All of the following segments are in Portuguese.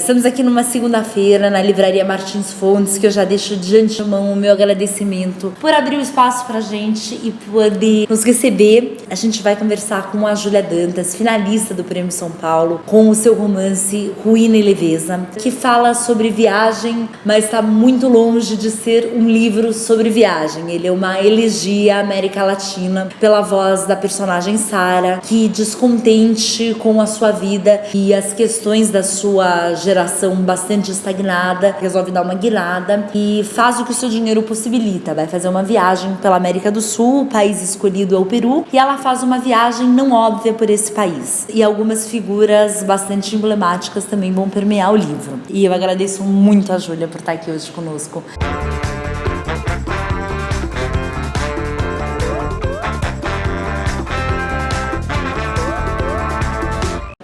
Estamos aqui numa segunda-feira na Livraria Martins Fontes, que eu já deixo de antemão o meu agradecimento por abrir o espaço pra gente e poder nos receber. A gente vai conversar com a Júlia Dantas, finalista do Prêmio São Paulo, com o seu romance Ruína e Leveza, que fala sobre viagem, mas está muito longe de ser um livro sobre viagem. Ele é uma elegia à América Latina pela voz da personagem Sara, que, descontente com a sua vida e as questões da sua geração bastante estagnada, resolve dar uma guinada e faz o que o seu dinheiro possibilita. Vai fazer uma viagem pela América do Sul, o país escolhido é o Peru, e ela faz uma viagem não óbvia por esse país. E algumas figuras bastante emblemáticas também vão permear o livro. E eu agradeço muito a Júlia por estar aqui hoje conosco.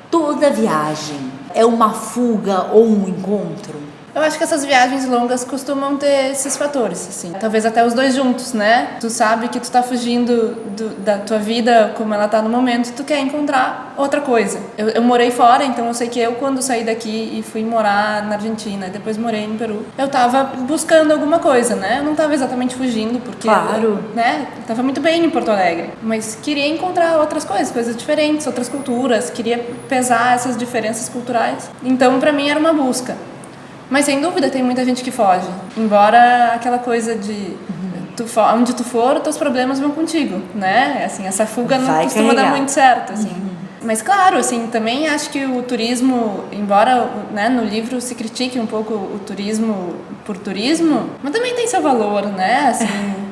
Toda viagem é uma fuga ou um encontro? Eu acho que essas viagens longas costumam ter esses fatores, assim. Talvez até os dois juntos, né? Tu sabe que tu tá fugindo da tua vida como ela tá no momento, tu quer encontrar outra coisa. Eu morei fora, então eu sei que eu, quando saí daqui e fui morar na Argentina e depois morei no Peru, eu tava buscando alguma coisa, né? Eu não tava exatamente fugindo, porque claro, né? Eu tava muito bem em Porto Alegre, mas queria encontrar outras coisas diferentes, outras culturas, queria pesar essas diferenças culturais. Então, pra mim, era uma busca. Mas, sem dúvida, tem muita gente que foge. Embora aquela coisa de onde tu for, teus problemas vão contigo, né? Assim, essa fuga não costuma dar muito certo, assim. Mas, claro, assim, também acho que o turismo, embora, né, no livro se critique um pouco o turismo por turismo, mas também tem seu valor, né? Assim,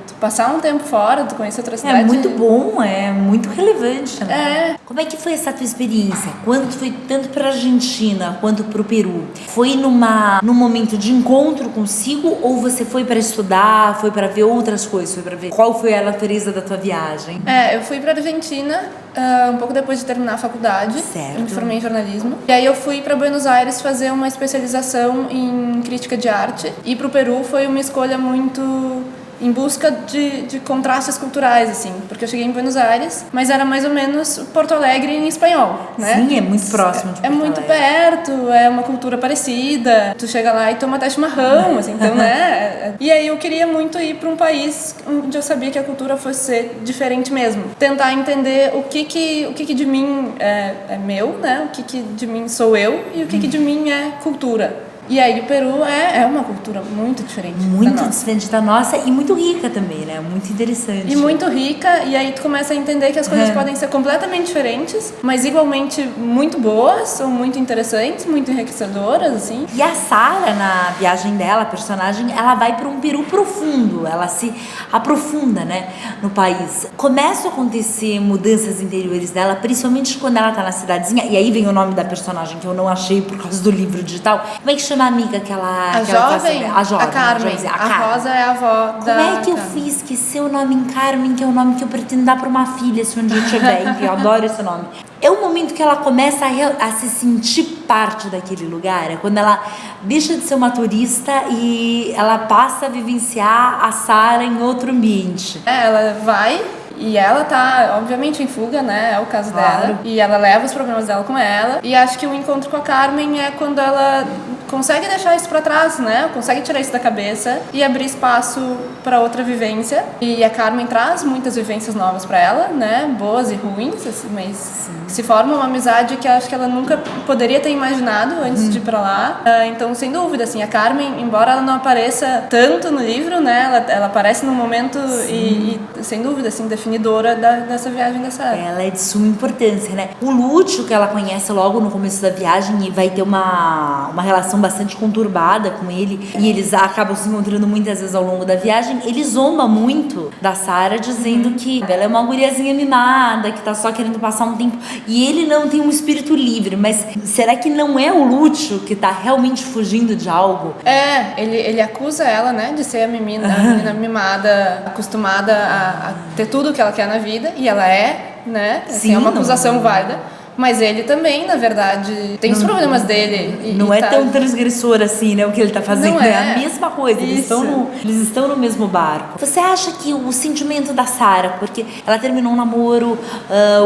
tu passar um tempo fora, tu conhecer outra cidade... É muito bom, é muito relevante, né? É. Como é que foi essa tua experiência? Quando tu foi tanto pra Argentina quanto pro Peru? Foi num momento de encontro consigo ou você foi pra estudar, foi pra ver outras coisas, foi pra ver qual foi a natureza da tua viagem? Eu fui pra Argentina um pouco depois de terminar a faculdade. Certo. Eu me formei em jornalismo. E aí eu fui pra Buenos Aires fazer uma especialização em crítica de arte. E pro Peru foi uma escolha muito em busca de contrastes culturais, assim, porque eu cheguei em Buenos Aires, mas era mais ou menos Porto Alegre em espanhol, né? Sim, é muito próximo de Porto Alegre. É muito perto, é uma cultura parecida, tu chega lá e toma até chimarrão, assim, então, né? E aí eu queria muito ir para um país onde eu sabia que a cultura fosse ser diferente mesmo. Tentar entender o que de mim é meu, né? O que de mim sou eu e o que de mim é cultura. E aí o Peru é uma cultura muito diferente diferente da nossa e muito rica também, né? Muito interessante. E muito rica, e aí tu começa a entender que as coisas podem ser completamente diferentes, mas igualmente muito boas, são muito interessantes, muito enriquecedoras, assim. E a Sara, na viagem dela, a personagem, ela vai para um Peru profundo, ela se aprofunda, né, no país. Começam a acontecer mudanças interiores dela, principalmente quando ela tá na cidadezinha, e aí vem o nome da personagem que eu não achei por causa do livro digital. Como é que chama a amiga que ela... A jovem, a Carmen. A Rosa é a avó da... Como é que eu fiz esquecer o nome em Carmen, que é o nome que eu pretendo dar para uma filha, se um dia eu tiver, enfim, eu adoro esse nome. É o momento que ela começa a se sentir parte daquele lugar, é quando ela deixa de ser uma turista e ela passa a vivenciar a Sara em outro ambiente. Ela vai... E ela tá, obviamente, em fuga, né? É o caso dela. E ela leva os problemas dela com ela. E acho que o encontro com a Carmen é quando ela consegue deixar isso pra trás, né? Consegue tirar isso da cabeça e abrir espaço pra outra vivência. E a Carmen traz muitas vivências novas pra ela, né? Boas e ruins, assim, mas se forma uma amizade que acho que ela nunca poderia ter imaginado antes de ir pra lá. Então, sem dúvida, assim, a Carmen, embora ela não apareça tanto no livro, né? Ela aparece num momento e sem dúvida, assim, definidora dessa viagem da Sara. Ela é de suma importância, né? O Lúcio, que ela conhece logo no começo da viagem e vai ter uma relação bastante conturbada com ele, e eles acabam se encontrando muitas vezes ao longo da viagem, ele zomba muito da Sara, dizendo que ela é uma guriazinha mimada, que tá só querendo passar um tempo, e ele não tem um espírito livre. Mas será que não é o Lúcio que tá realmente fugindo de algo? Ele acusa ela, né, de ser a menina mimada, acostumada a ter tudo que ela quer na vida, e ela é, né? Assim, Sim, é uma acusação válida. Mas ele também, na verdade, tem os problemas dele. Não é tão transgressor assim, né, o que ele tá fazendo. Não é a mesma coisa, eles estão no mesmo barco. Você acha que o sentimento da Sarah, porque ela terminou um namoro,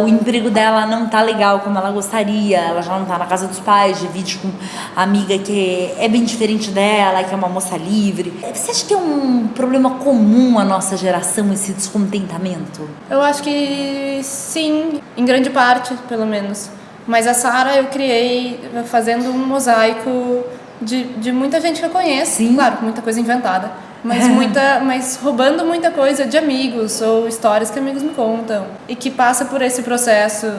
o emprego dela não tá legal como ela gostaria, ela já não tá na casa dos pais, divide com a amiga que é bem diferente dela, que é uma moça livre. Você acha que é um problema comum à nossa geração, esse descontentamento? Eu acho que sim, em grande parte, pelo menos. Mas a Sarah eu criei fazendo um mosaico de muita gente que eu conheço. Sim. Claro, muita coisa inventada. Mas roubando muita coisa de amigos ou histórias que amigos me contam. E que passa por esse processo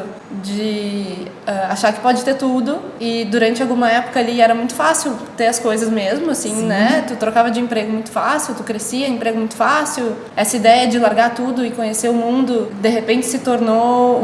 de achar que pode ter tudo. E durante alguma época ali era muito fácil ter as coisas mesmo, assim, Sim. né? Tu trocava de emprego muito fácil, tu crescia em emprego muito fácil. Essa ideia de largar tudo e conhecer o mundo, de repente se tornou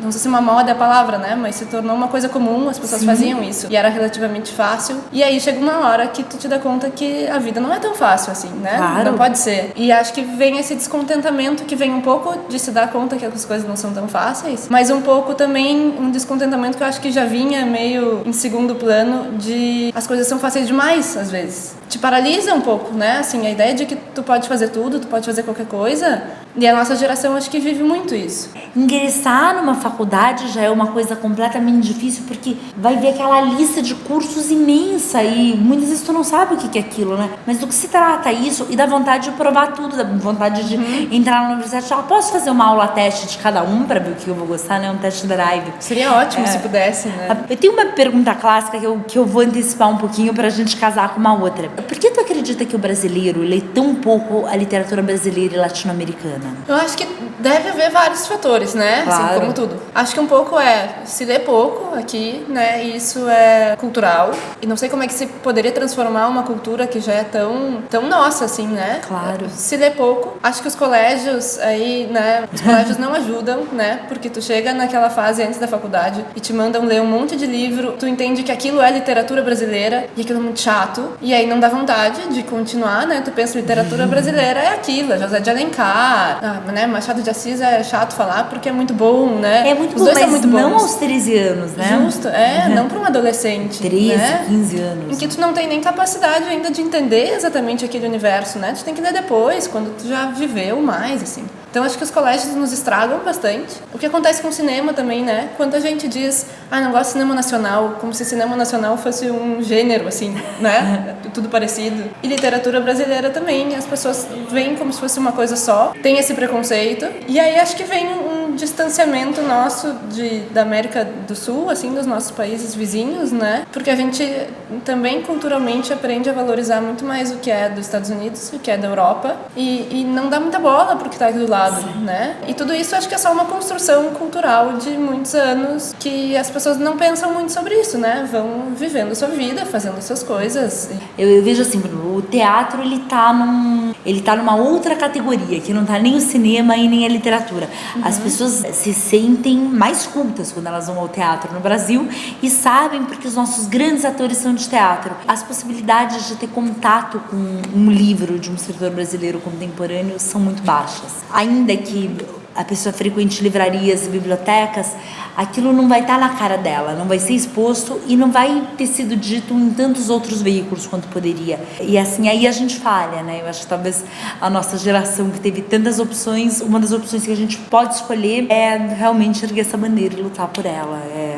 não sei se uma moda é a palavra, né? Mas se tornou uma coisa comum, as pessoas faziam isso. E era relativamente fácil. E aí chega uma hora que tu te dá conta que a vida não é tão fácil assim, né? Claro. Não pode ser. E acho que vem esse descontentamento que vem um pouco de se dar conta que as coisas não são tão fáceis, mas um pouco também um descontentamento que eu acho que já vinha meio em segundo plano de as coisas são fáceis demais, às vezes. Te paralisa um pouco, né? Assim, a ideia de que tu pode fazer tudo, tu pode fazer qualquer coisa. E a nossa geração acho que vive muito isso. Ingressar numa faculdade já é uma coisa completamente difícil, porque vai ver aquela lista de cursos imensa e muitas vezes tu não sabe o que é aquilo, né? Mas do que se trata isso e dá vontade de provar tudo, dá vontade de entrar na universidade. Posso fazer uma aula teste de cada um pra ver o que eu vou gostar, né? Um test drive. Seria ótimo se pudesse, né? Eu tenho uma pergunta clássica que eu vou antecipar um pouquinho pra gente casar com uma outra. Por que tu acredita que o brasileiro lê tão pouco a literatura brasileira e latino-americana? Eu acho que deve haver vários fatores, né? Claro. Assim, como tudo. Acho que um pouco se lê pouco aqui, né? E isso é cultural. E não sei como é que se poderia transformar uma cultura que já é tão nossa, assim, né? Claro. Se lê pouco. Acho que os colégios aí, né? Os colégios não ajudam, né? Porque tu chega naquela fase antes da faculdade e te mandam ler um monte de livro, tu entende que aquilo é literatura brasileira e aquilo é muito chato. E aí não dá vontade de continuar, né? Tu pensa, literatura brasileira é aquilo, José de Alencar, né? Machado de Assis é chato falar porque é muito bom, né? É muito Os bom, dois mas são muito não bons. aos 13 anos, né? Justo, não para um adolescente. 13, né? 15 anos. Em que tu não tem nem capacidade ainda de entender exatamente aquele universo, né? Tu tem que ler depois, quando tu já viveu mais, assim. Então acho que os colégios nos estragam bastante. O que acontece com o cinema também, né? Quanta gente diz, não gosto de cinema nacional, como se cinema nacional fosse um gênero, assim, né? Tudo parecido. E literatura brasileira também, as pessoas veem como se fosse uma coisa só, tem esse preconceito. E aí acho que vem um distanciamento nosso da América do Sul, assim, dos nossos países vizinhos, né? Porque a gente também culturalmente aprende a valorizar muito mais o que é dos Estados Unidos, o que é da Europa, e não dá muita bola pro que tá aqui do lado, né? E tudo isso acho que é só uma construção cultural de muitos anos que as pessoas não pensam muito sobre isso, né? Vão vivendo sua vida, fazendo suas coisas. Eu vejo assim, o teatro ele tá numa outra categoria, que não tá nem o cinema e nem a literatura. As pessoas se sentem mais cultas quando elas vão ao teatro no Brasil e sabem porque os nossos grandes atores são de teatro. As possibilidades de ter contato com um livro de um escritor brasileiro contemporâneo são muito baixas. Ainda que a pessoa frequente livrarias e bibliotecas, aquilo não vai estar na cara dela, não vai ser exposto e não vai ter sido dito em tantos outros veículos quanto poderia. E assim, aí a gente falha, né? Eu acho que talvez a nossa geração que teve tantas opções, uma das opções que a gente pode escolher é realmente erguer essa bandeira e lutar por ela. É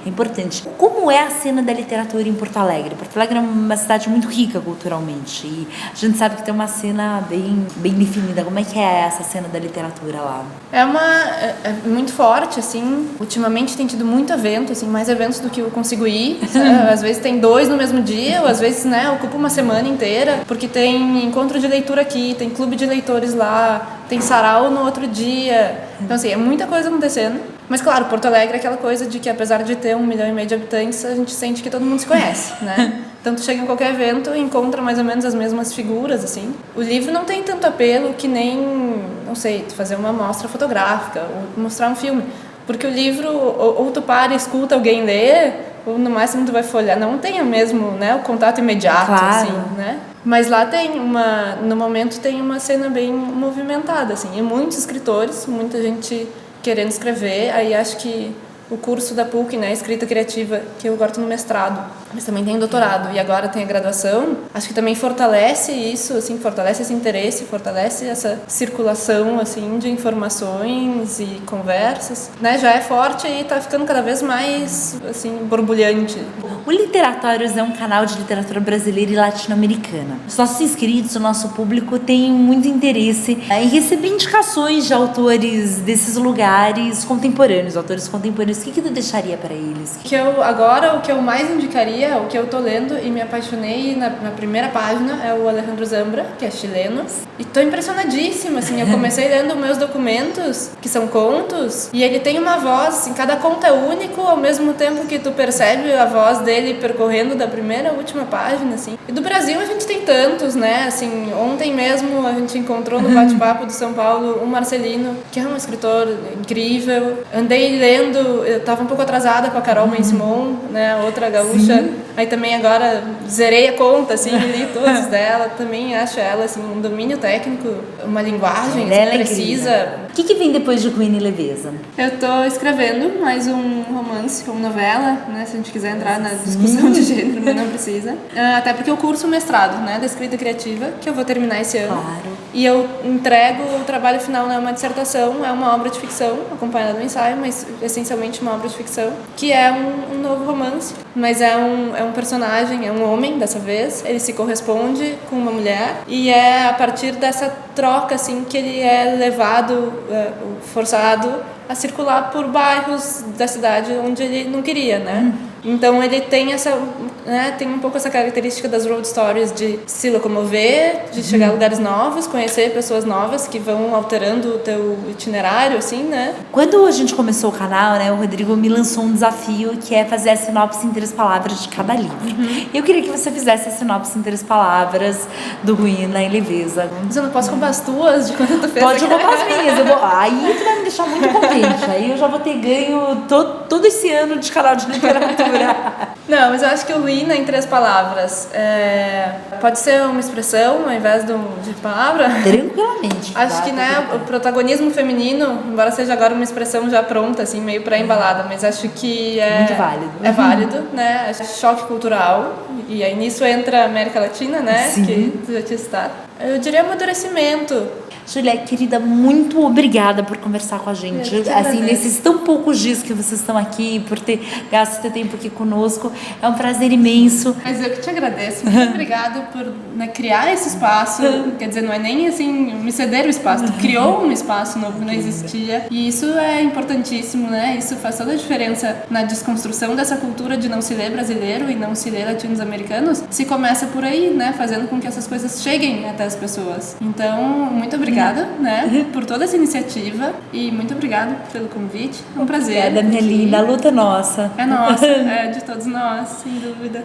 importante. Como é a cena da literatura em Porto Alegre? Porto Alegre é uma cidade muito rica culturalmente e a gente sabe que tem uma cena bem definida. Como é que é essa cena da literatura lá? É muito forte, assim. Ultimamente tem tido muito evento, assim, mais eventos do que eu consigo ir. Às vezes tem 2 no mesmo dia, ou às vezes, né, ocupa uma semana inteira, porque tem encontro de leitura aqui, tem clube de leitores lá, tem sarau no outro dia. Então, assim, é muita coisa acontecendo. Mas, claro, Porto Alegre é aquela coisa de que, apesar de ter 1,5 milhão de habitantes, a gente sente que todo mundo se conhece, né? Então, tu chega em qualquer evento e encontra mais ou menos as mesmas figuras, assim. O livro não tem tanto apelo que nem, não sei, tu fazer uma mostra fotográfica ou mostrar um filme. Porque o livro, ou tu para e escuta alguém ler, ou no máximo tu vai folhear. Não tem o mesmo, né, o contato imediato, claro. assim, né? Mas lá no momento tem uma cena bem movimentada, assim. E muitos escritores, muita gente querendo escrever. Aí acho que o curso da PUC, né, escrita criativa, que eu agora tô no mestrado, mas também tem doutorado e agora tem a graduação. Acho que também fortalece isso, assim, fortalece esse interesse, fortalece essa circulação, assim, de informações e conversas, né? Já é forte e tá ficando cada vez mais, assim, borbulhante. O Literatórios é um canal de literatura brasileira e latino-americana. Os nossos inscritos, o nosso público tem muito interesse em receber indicações de autores desses lugares contemporâneos, autores contemporâneos. O que tu deixaria para eles? O que eu mais indicaria, o que eu tô lendo e me apaixonei na primeira página é o Alejandro Zambra, que é chileno. E tô impressionadíssima, assim, eu comecei lendo meus documentos, que são contos, e ele tem uma voz, assim, cada conto é único, ao mesmo tempo que tu percebe a voz dele percorrendo da primeira à última página, assim. E do Brasil a gente tem tantos, né, assim, ontem mesmo a gente encontrou no bate-papo do São Paulo o Marcelino, que é um escritor incrível. Andei lendo, eu tava um pouco atrasada com a Carol Ben-Simon, né, outra gaúcha. Sim. Aí também agora zerei a conta, assim, li todos dela. Também acho ela, assim, um domínio técnico, uma linguagem precisa. O que vem depois de Ruína e Leveza? Eu tô escrevendo mais um romance, uma novela, né, se a gente quiser entrar na discussão de gênero, mas não precisa. Até porque eu curso o mestrado, né, da escrita criativa, que eu vou terminar esse ano. Claro. E eu entrego o trabalho final, né, uma dissertação, é uma obra de ficção, acompanhada do ensaio, mas essencialmente uma obra de ficção, que é um novo romance, mas é um personagem, é um homem dessa vez, ele se corresponde com uma mulher e é a partir dessa troca, assim, que ele é levado, forçado a circular por bairros da cidade onde ele não queria, né? Então ele tem essa, né, tem um pouco essa característica das road stories de se locomover, de chegar a lugares novos, conhecer pessoas novas que vão alterando o teu itinerário, assim, né? Quando a gente começou o canal, né, o Rodrigo me lançou um desafio que é fazer a sinopse em 3 palavras de cada livro. Eu queria que você fizesse a sinopse em 3 palavras do Ruína e Leveza. Mas eu não posso roubar as tuas de quando tu fez. Pode roubar as minhas. Aí tu vai me deixar muito contente. Aí eu já vou ter ganho todo esse ano de canal de literatura. Não, mas eu acho que o Ruína em 3 palavras pode ser uma expressão ao invés de palavra. Tranquilamente. Acho que, né, o protagonismo feminino, embora seja agora uma expressão já pronta, assim, meio pré-embalada, mas acho que muito válido. É válido, né? Choque cultural, e aí nisso entra a América Latina, né? Sim. Que tu já tinha citado. Eu diria amadurecimento. Júlia, querida, muito obrigada por conversar com a gente. Assim, nesses tão poucos dias que vocês estão aqui, por ter gasto seu tempo aqui conosco. É um prazer imenso. Mas eu que te agradeço. Muito obrigada por, né, criar esse espaço. Quer dizer, não é nem assim me ceder o espaço. Tu criou um espaço novo que não existia. E isso é importantíssimo, né? Isso faz toda a diferença na desconstrução dessa cultura de não se ler brasileiro e não se ler latinos-americanos. Se começa por aí, né? Fazendo com que essas coisas cheguem até as pessoas. Então, muito obrigada, né, por toda essa iniciativa e muito obrigada pelo convite. É um prazer. Obrigada, minha linda. A luta é nossa. É nossa, é de todos nós, sem dúvida.